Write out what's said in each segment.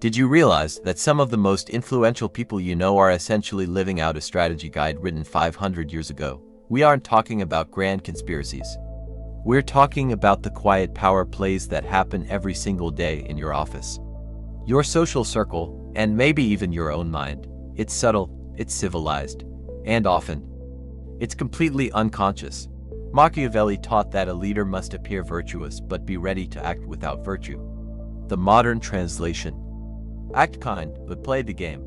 Did you realize that some of the most influential people you know are essentially living out a strategy guide written 500 years ago? We aren't talking about grand conspiracies. We're talking about the quiet power plays that happen every single day in your office, your social circle, and maybe even your own mind. It's subtle, it's civilized, and often, it's completely unconscious. Machiavelli taught that a leader must appear virtuous but be ready to act without virtue. The modern translation: act kind, but play the game.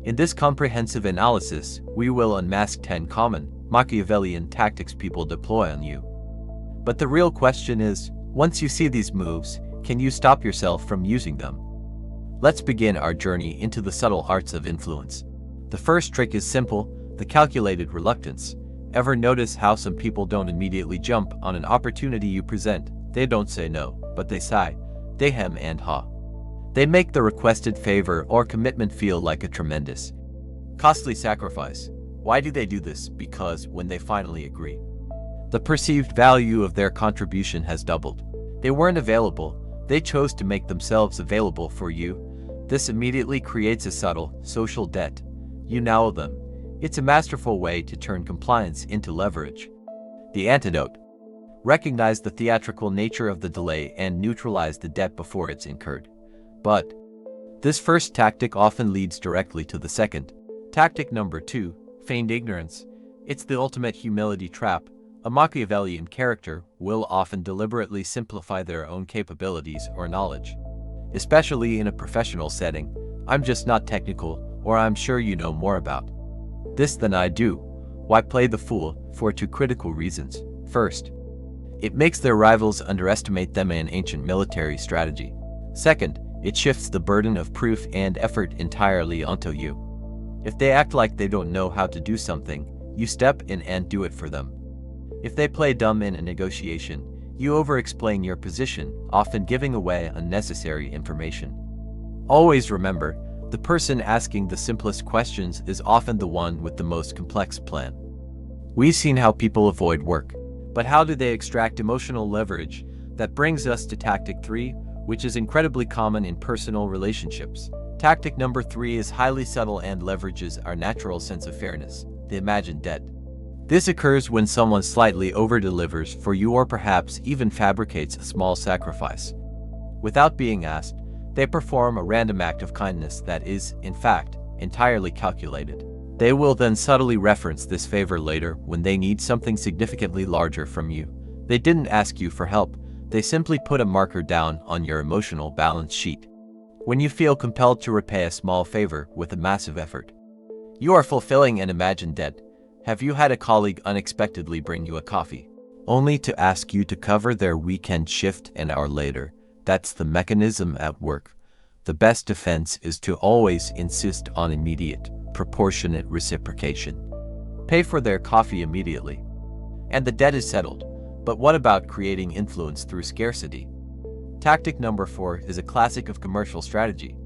In this comprehensive analysis, we will unmask 10 common Machiavellian tactics people deploy on you. But the real question is, once you see these moves, can you stop yourself from using them? Let's begin our journey into the subtle arts of influence. The first trick is simple: the calculated reluctance. Ever notice how some people don't immediately jump on an opportunity you present? They don't say no, but they sigh, they hem and haw. They make the requested favor or commitment feel like a tremendous, costly sacrifice. Why do they do this? Because when they finally agree, the perceived value of their contribution has doubled. They weren't available, they chose to make themselves available for you. This immediately creates a subtle social debt. You now owe them. It's a masterful way to turn compliance into leverage. The antidote: recognize the theatrical nature of the delay and neutralize the debt before it's incurred. But this first tactic often leads directly to the second. Tactic number 2, feigned ignorance. It's the ultimate humility trap. A Machiavellian character will often deliberately simplify their own capabilities or knowledge, especially in a professional setting. I'm just not technical, or I'm sure you know more about this than I do. Why play the fool? For 2 critical reasons. First, it makes their rivals underestimate them in ancient military strategy. Second, it shifts the burden of proof and effort entirely onto you. If they act like they don't know how to do something, you step in and do it for them. If they play dumb in a negotiation, you over-explain your position, often giving away unnecessary information. Always remember, the person asking the simplest questions is often the one with the most complex plan. We've seen how people avoid work, but how do they extract emotional leverage? That brings us to tactic 3, which is incredibly common in personal relationships. Tactic number 3 is highly subtle and leverages our natural sense of fairness, the imagined debt. This occurs when someone slightly over-delivers for you or perhaps even fabricates a small sacrifice. Without being asked, they perform a random act of kindness that is, in fact, entirely calculated. They will then subtly reference this favor later when they need something significantly larger from you. They didn't ask you for help, they simply put a marker down on your emotional balance sheet. When you feel compelled to repay a small favor with a massive effort, you are fulfilling an imagined debt. Have you had a colleague unexpectedly bring you a coffee, only to ask you to cover their weekend shift an hour later? That's the mechanism at work. The best defense is to always insist on immediate, proportionate reciprocation. Pay for their coffee immediately, and the debt is settled. But what about creating influence through scarcity? Tactic number 4 is a classic of commercial strategy,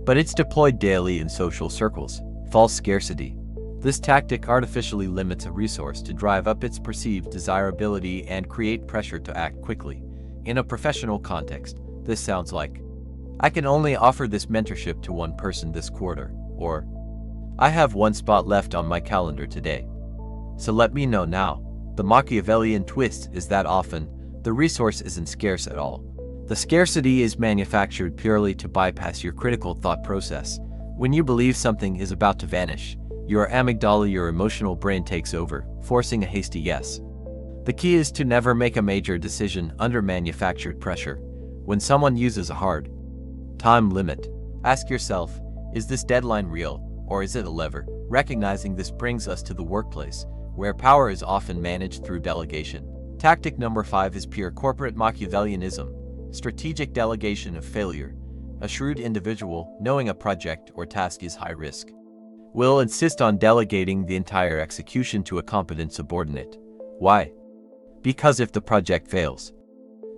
but it's deployed daily in social circles: false scarcity. This tactic artificially limits a resource to drive up its perceived desirability and create pressure to act quickly. In a professional context, this sounds like, I can only offer this mentorship to one person this quarter, or I have one spot left on my calendar today, so let me know now. The Machiavellian twist is that often, the resource isn't scarce at all. The scarcity is manufactured purely to bypass your critical thought process. When you believe something is about to vanish, your amygdala, your emotional brain, takes over, forcing a hasty yes. The key is to never make a major decision under manufactured pressure. When someone uses a hard time limit, ask yourself, is this deadline real, or is it a lever? Recognizing this brings us to the workplace, where power is often managed through delegation. Tactic number 5 is pure corporate Machiavellianism, strategic delegation of failure. A shrewd individual, knowing a project or task is high risk, will insist on delegating the entire execution to a competent subordinate. Why? Because if the project fails,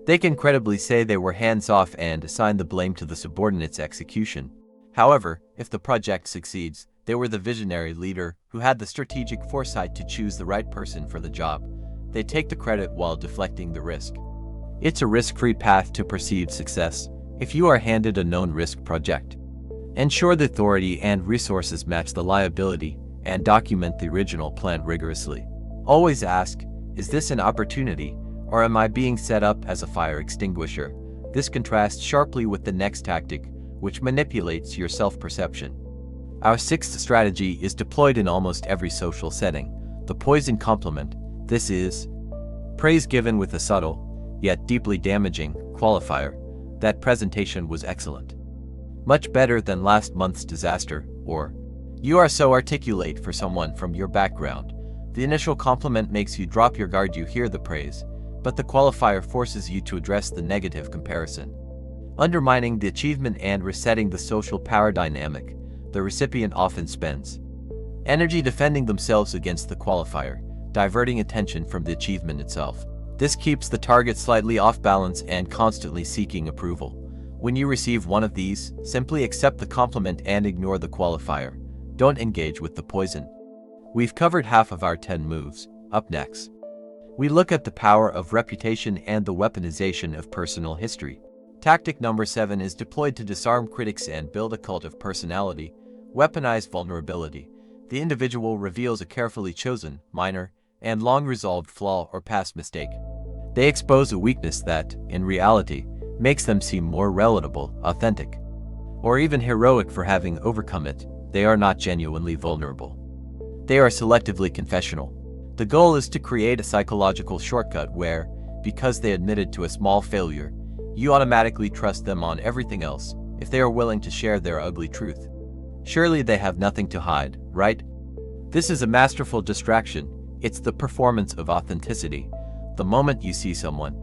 they can credibly say they were hands-off and assign the blame to the subordinate's execution. However, if the project succeeds, they were the visionary leader who had the strategic foresight to choose the right person for the job. They take the credit while deflecting the risk. It's a risk-free path to perceived success. If you are handed a known risk project, ensure the authority and resources match the liability and document the original plan rigorously. Always ask, is this an opportunity, or am I being set up as a fire extinguisher? This contrasts sharply with the next tactic, which manipulates your self-perception. Our sixth strategy is deployed in almost every social setting: the poison compliment. This is praise given with a subtle, yet deeply damaging, qualifier. That presentation was excellent. Much better than last month's disaster, or you are so articulate for someone from your background. The initial compliment makes you drop your guard. You hear the praise, but the qualifier forces you to address the negative comparison, undermining the achievement and resetting the social power dynamic. The recipient often spends energy defending themselves against the qualifier, diverting attention from the achievement itself. This keeps the target slightly off balance and constantly seeking approval. When you receive one of these, simply accept the compliment and ignore the qualifier. Don't engage with the poison. We've covered half of our 10 moves. Up next, we look at the power of reputation and the weaponization of personal history. Tactic number 7 is deployed to disarm critics and build a cult of personality. Weaponized vulnerability. The individual reveals a carefully chosen, minor, and long-resolved flaw or past mistake. They expose a weakness that, in reality, makes them seem more relatable, authentic, or even heroic for having overcome it. They are not genuinely vulnerable. They are selectively confessional. The goal is to create a psychological shortcut where, because they admitted to a small failure, you automatically trust them on everything else. If they are willing to share their ugly truth, surely they have nothing to hide, right? This is a masterful distraction. It's the performance of authenticity. The moment you see someone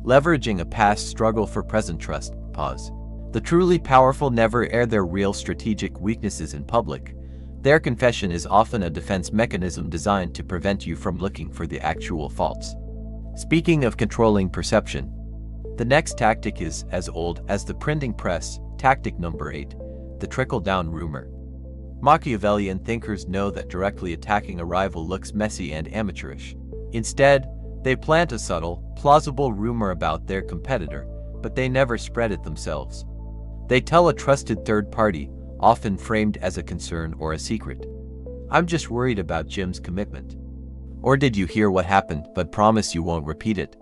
leveraging a past struggle for present trust, pause. The truly powerful never air their real strategic weaknesses in public. Their confession is often a defense mechanism designed to prevent you from looking for the actual faults. Speaking of controlling perception, the next tactic is as old as the printing press. Tactic number 8, the trickle-down rumor. Machiavellian thinkers know that directly attacking a rival looks messy and amateurish. Instead, they plant a subtle, plausible rumor about their competitor, but they never spread it themselves. They tell a trusted third party, often framed as a concern or a secret. I'm just worried about Jim's commitment. Or did you hear what happened but promise you won't repeat it?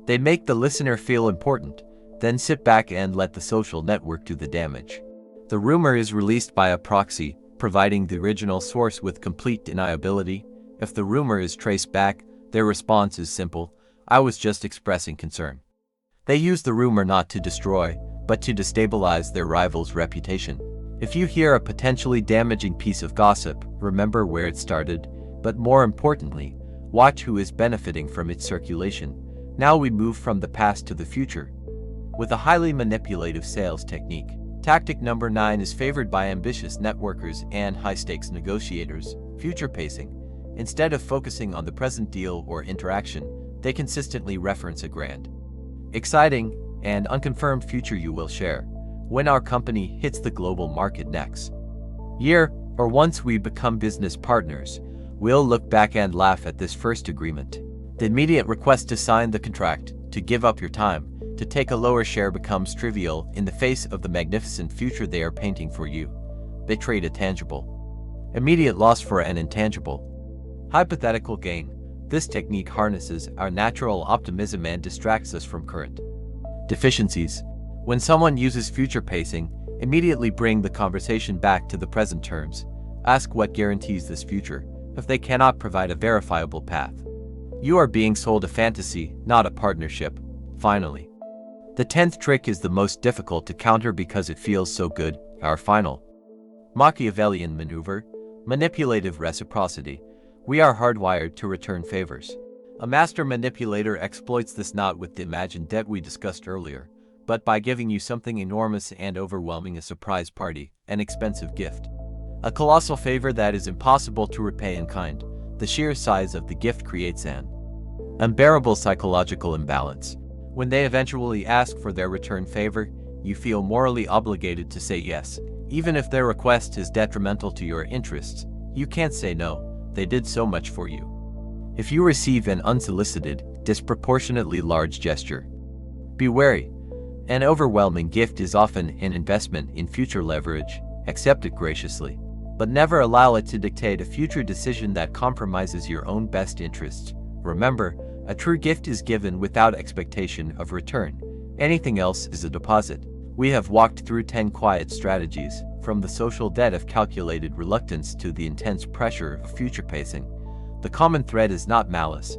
They make the listener feel important, then sit back and let the social network do the damage. The rumor is released by a proxy, providing the original source with complete deniability. If the rumor is traced back, their response is simple: I was just expressing concern. They use the rumor not to destroy, but to destabilize their rival's reputation. If you hear a potentially damaging piece of gossip, remember where it started, but more importantly, watch who is benefiting from its circulation. Now we move from the past to the future with a highly manipulative sales technique. Tactic number 9 is favored by ambitious networkers and high-stakes negotiators: future pacing. Instead of focusing on the present deal or interaction, they consistently reference a grand, exciting, and unconfirmed future you will share. When our company hits the global market next year, or once we become business partners, we'll look back and laugh at this first agreement. The immediate request to sign the contract, to give up your time, to take a lower share becomes trivial in the face of the magnificent future they are painting for you. They trade a tangible, immediate loss for an intangible, hypothetical gain. This technique harnesses our natural optimism and distracts us from current deficiencies. When someone uses future pacing, immediately bring the conversation back to the present terms. Ask what guarantees this future, if they cannot provide a verifiable path. You are being sold a fantasy, not a partnership. Finally, the 10th trick is the most difficult to counter because it feels so good. Our final Machiavellian maneuver: manipulative reciprocity. We are hardwired to return favors. A master manipulator exploits this not with the imagined debt we discussed earlier, but by giving you something enormous and overwhelming: a surprise party, an expensive gift, a colossal favor that is impossible to repay in kind. The sheer size of the gift creates an unbearable psychological imbalance. When they eventually ask for their return favor, you feel morally obligated to say yes, even if their request is detrimental to your interests. You can't say no. They did so much for you. If you receive an unsolicited, disproportionately large gesture, be wary. An overwhelming gift is often an investment in future leverage. Accept it graciously, but never allow it to dictate a future decision that compromises your own best interests. Remember, a true gift is given without expectation of return. Anything else is a deposit. We have walked through 10 quiet strategies, from the social debt of calculated reluctance to the intense pressure of future pacing. The common thread is not malice.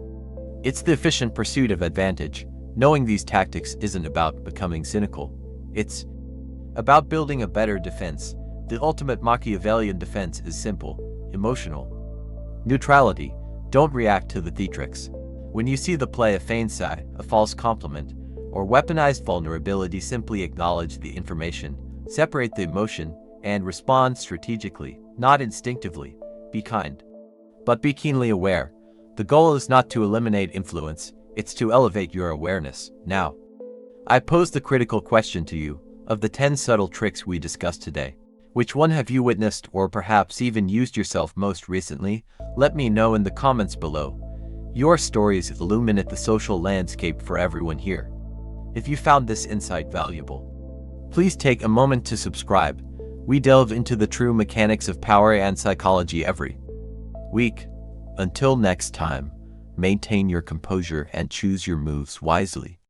It's the efficient pursuit of advantage. Knowing these tactics isn't about becoming cynical. It's about building a better defense. The ultimate Machiavellian defense is simple, emotional. Neutrality. Don't react to the theatrics. When you see the play a feigned sigh, a false compliment, or weaponized vulnerability, simply acknowledge the information, separate the emotion, and respond strategically, not instinctively. Be kind, but be keenly aware. The goal is not to eliminate influence, it's to elevate your awareness. Now, I pose the critical question to you. Of the 10 subtle tricks we discussed today, which one have you witnessed or perhaps even used yourself most recently? Let me know in the comments below. Your stories illuminate the social landscape for everyone here. If you found this insight valuable, please take a moment to subscribe. We delve into the true mechanics of power and psychology every week. Until next time, maintain your composure and choose your moves wisely.